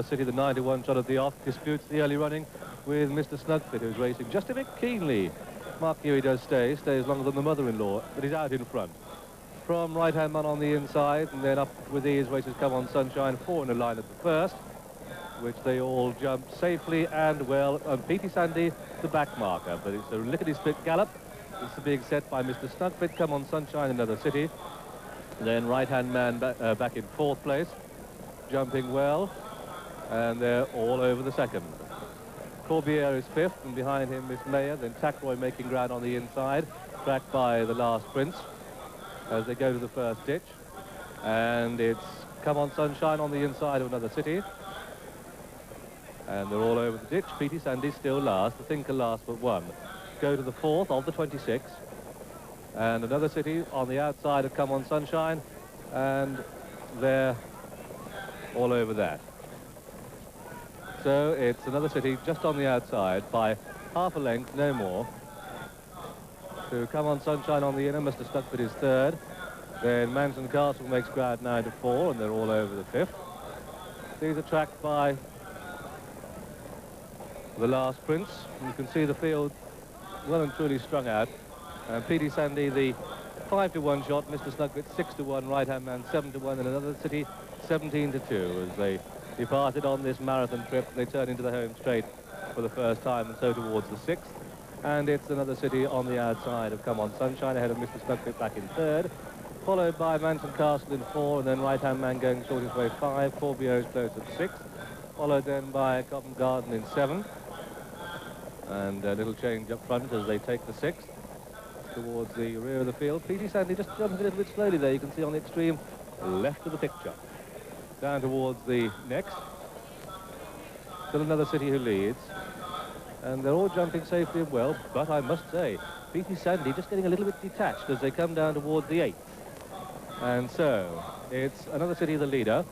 City, the 91 shot of the off, disputes the early running with Mr. Snugfit, who's racing just a bit keenly. Mark Huey does stays longer than the mother-in-law, but he's out in front. From right-hand man on the inside, and then up with these races Come On Sunshine, 4 in a line at the first, which they all jumped safely and well. And Petey Sandy, the back marker, but it's a lickety-split gallop. It's being set by Mr. Snugfit, Come On Sunshine, Another City. Then right-hand man back in 4th place, jumping well, and they're all over the second. Corbiere is 5th, and behind him Miss Mayer, then Tackroy making ground on the inside, tracked by The Last Prince as they go to the first ditch. And it's Come On Sunshine on the inside of Another City. And they're all over the ditch. Petey Sandy still last, the Thinker last but one. Go to the 4th of the 26. And Another City on the outside of Come On Sunshine, and they're all over that. So it's Another City just on the outside by half a length, no more. To Come On Sunshine on the inner, Mr. Snugfit is 3rd. Then Mansion Castle makes ground 9 to 4, and they're all over the 5th. These are tracked by The Last Prince. You can see the field well and truly strung out. And Petey Sandy, the 5 to 1 shot, Mr. Snugfit 6 to 1, right-hand man 7 to 1, and Another City 17 to 2 as they departed on this marathon trip. They turn into the home straight for the first time, and so towards the 6th. And it's Another City on the outside of Come On Sunshine, ahead of Mr. Snugfit back in 3rd, followed by Mansion Castle in 4, and then right-hand man going short his way 5. Corbiere is close at 6th, followed then by Covent Garden in 7. And a little change up front as they take the 6th towards the rear of the field. Petey Sandy just jumping a little bit slowly there. You can see on the extreme left of the picture. Down towards the next. Still Another City who leads. And they're all jumping safely and well, but I must say, Petey Sandy just getting a little bit detached as they come down towards the 8th. And so, it's Another City the leader.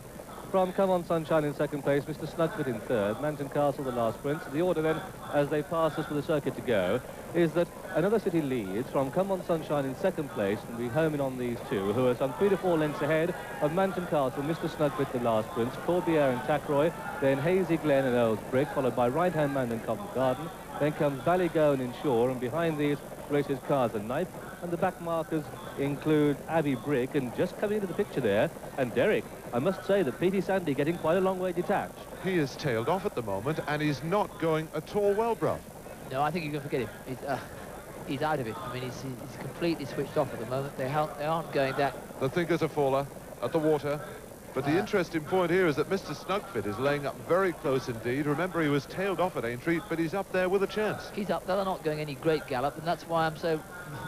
From Come On Sunshine in 2nd place, Mr. Snugfit in 3rd, Mansion Castle The Last Prince. The order then, as they pass us for the circuit to go, is that Another City leads from Come On Sunshine in 2nd place, and we home in on these two, who are some 3 to 4 lengths ahead of Mansion Castle, Mr. Snugfit The Last Prince, Corbiere and Tackroy, then Hazy Glen and Earl's Brick, followed by Right-Hand Man and Covent Garden. Then comes Ballygo and Insure, and behind these races Cars and Knife, and the back markers include Abbey Brick, and just coming into the picture there, and Derek, I must say that Petey Sandy getting quite a long way detached. He is tailed off at the moment, and he's not going at all well, Bruff. No, I think you can forget him. He's out of it. I mean, he's completely switched off at the moment. They aren't going that. The Thinker's a faller at the water. But the interesting point here is that Mr. Snugfit is laying up very close indeed. Remember, he was tailed off at Aintree, but he's up there with a chance. He's up there. They're not going any great gallop, and that's why I'm so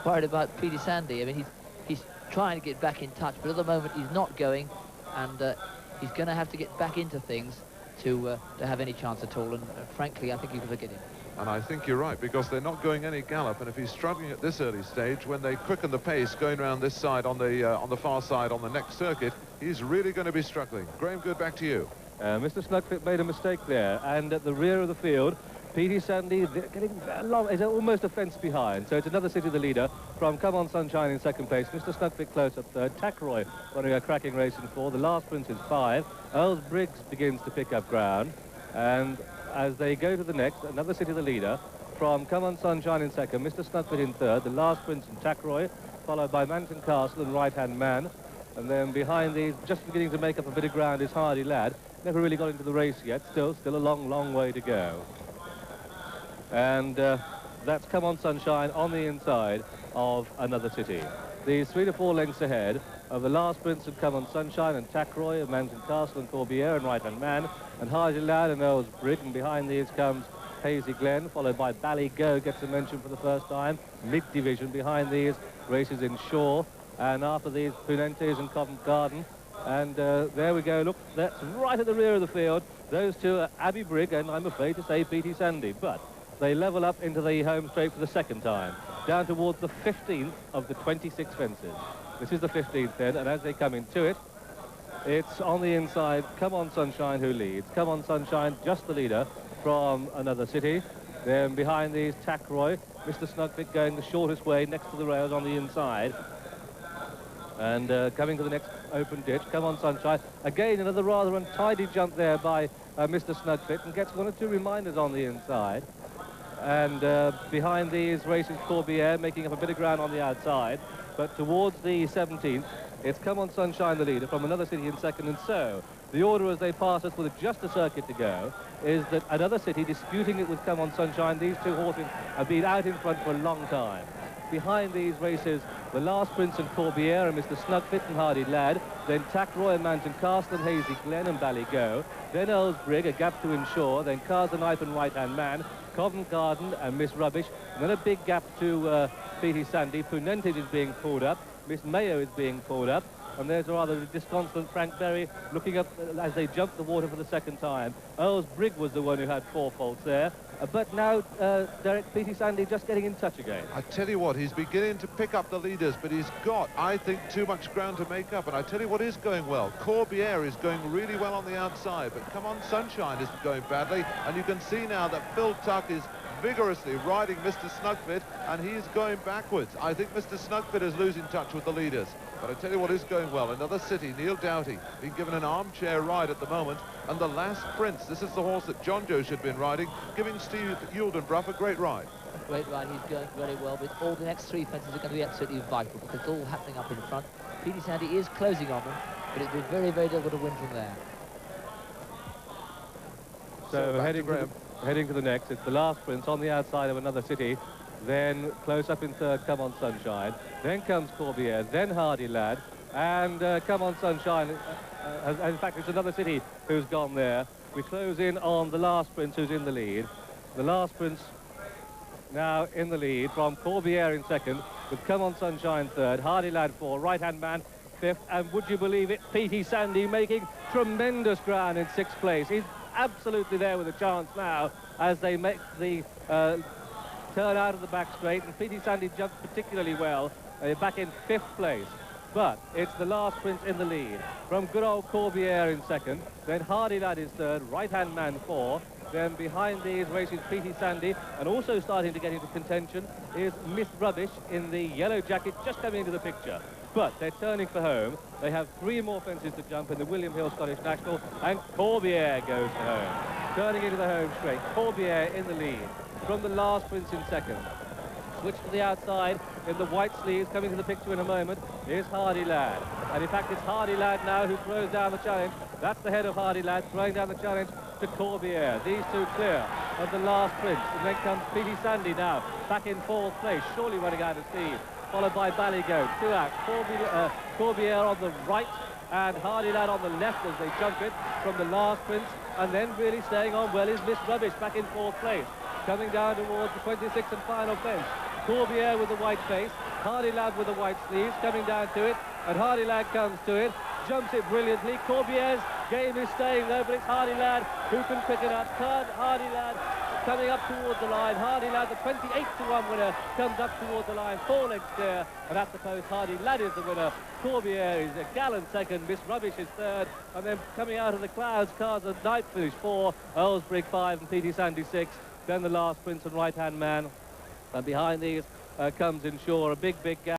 worried about Petey Sandy. I mean, he's trying to get back in touch, but at the moment he's not going, and he's going to have to get back into things to have any chance at all. And frankly, I think you can forget him. And I think you're right, because they're not going any gallop, and if he's struggling at this early stage, when they quicken the pace going around this side on the far side on the next circuit, he's really going to be struggling. Graham, good, back to you. Mr. Snugfit made a mistake there, and at the rear of the field, Petey Sandy getting long, is almost a fence behind. So it's Another City the leader from Come On Sunshine in 2nd place. Mr. Snugfit close up 3rd. Tackroy running a cracking race in 4. The Last Prince is 5. Earl's Briggs begins to pick up ground, and as they go to the next, Another City the leader from Come On Sunshine in 2nd, Mr. Snugfit in 3rd, The Last Prince and Tackroy, followed by Mansion Castle and Right-Hand Man. And then behind these, just beginning to make up a bit of ground, is Hardy Lad. Never really got into the race yet, still a long way to go. And that's Come On Sunshine on the inside of Another City. These 3 to 4 lengths ahead of The Last Prince and Come On Sunshine and Tackroy and Mansion Castle and Corbiere and Right-Hand Man and Hardy Lad and Earl's Brick, and behind these comes Hazy Glen, followed by Ballygo, gets a mention for the first time. Mid-division behind these races in Shaw, and after these Punentes and Covent Garden. And there we go, look, that's right at the rear of the field. Those two are Abbey Brick and, I'm afraid to say, Petey Sandy, but they level up into the home straight for the 2nd time, down towards the 15th of the 26 fences. This is the 15th then, and as they come into it, it's on the inside, Come On Sunshine who leads. Come On Sunshine, just the leader from Another City. Then behind these, Tackroy, Mr. Snugfit going the shortest way next to the rails on the inside. And coming to the next open ditch. Come on, Sunshine. Again, another rather untidy jump there by Mr. Snugfit, and gets one or two reminders on the inside. And behind these races, Corbière making up a bit of ground on the outside. But towards the 17th, it's Come On Sunshine, the leader, from another city in second. And so the order as they pass us with just a circuit to go is that another city disputing it with Come On Sunshine. These two horses have been out in front for a long time. Behind these races, the Last Prince and Corbière and Mr. Snugfit and Hardy Lad. Then Tack Royal Mountain, Castle and Hazy Glen and Ballygo. Then Earl's Brig, A Gap to Ensure. Then Cars the Knife and Right Hand Man. Covent Garden and Miss Rubbish. And then a big gap to Petey Sandy. Punentage is being pulled up. Miss Mayo is being pulled up. And there's a rather disconsolate Frank Berry looking up as they jump the water for the second time. Earl's Brig was the one who had 4 faults there. But now, Derek, Petey Sandy just getting in touch again. I tell you what, he's beginning to pick up the leaders, but he's got, I think, too much ground to make up. And I tell you what is going well. Corbière is going really well on the outside, but Come On Sunshine isn't going badly. And you can see now that Phil Tuck is vigorously riding Mr. Snugfit, and he's going backwards. I think Mr. Snugfit is losing touch with the leaders. But I tell you what is going well. Another city, Neil Doughty, being given an armchair ride at the moment. And the Last Prince, this is the horse that John Joe should have been riding, giving Steve Eulenbrough a great ride. A great ride, he's going very well, but all the next 3 fences are going to be absolutely vital because it's all happening up in front. Petey Sandy is closing on them, but it'd be very, very difficult to win from there. So heading to the next, it's the Last Prince on the outside of another city. Then close up in third, Come On Sunshine. Then comes Corbière, then Hardy Lad, and Come On Sunshine. In fact, it's another city who's gone there. We close in on the Last Prince, who's in the lead. The Last Prince now in the lead from Corbière in second, with Come On Sunshine third, Hardy Lad fourth, Right Hand Man fifth, and would you believe it, Petey Sandy making tremendous ground in 6th place. He's absolutely there with a chance now as they make the turn out of the back straight, and Petey Sandy jumps particularly well, back in 5th place. But it's the Last Prince in the lead. From good old Corbière in second, then Hardy Lad is third, Right Hand Man fourth. Then behind these races, Petey Sandy, and also starting to get into contention is Miss Rubbish in the yellow jacket, just coming into the picture. But they're turning for home. They have 3 more fences to jump in the William Hill Scottish National, and Corbière goes to home. Turning into the home straight, Corbière in the lead. From the Last Prince in second. Switch to the outside in the white sleeves, coming to the picture in a moment, is Hardy Lad. And in fact, it's Hardy Lad now who throws down the challenge. That's the head of Hardy Lad, throwing down the challenge to Corbière. These two clear of the Last Prince. And then comes Petey Sandy now, back in 4th place, surely running out of steam. Followed by Ballygo, 2 out. Corbière on the right and Hardy Lad on the left as they jump it from the Last Prince. And then really staying on well is Miss Rubbish, back in 4th place. Coming down towards the 26th and final fence. Corbière with the white face, Hardy Lad with the white sleeves, coming down to it, and Hardy Lad comes to it, jumps it brilliantly. Corbière's game is staying though, but it's Hardy Lad who can pick it up. Hardy Lad coming up towards the line. Hardy Lad, the 28-to-1 winner, comes up towards the line, 4 lengths clear, and at the post, Hardy Lad is the winner. Corbière is a gallant second, Miss Rubbish is third, and then coming out of the clouds, Cars of Night finish 4, Earl's Brig 5, and Petey Sandy 6. Then the Last Prince and Right Hand Man. And behind these comes Ensure, a big gap.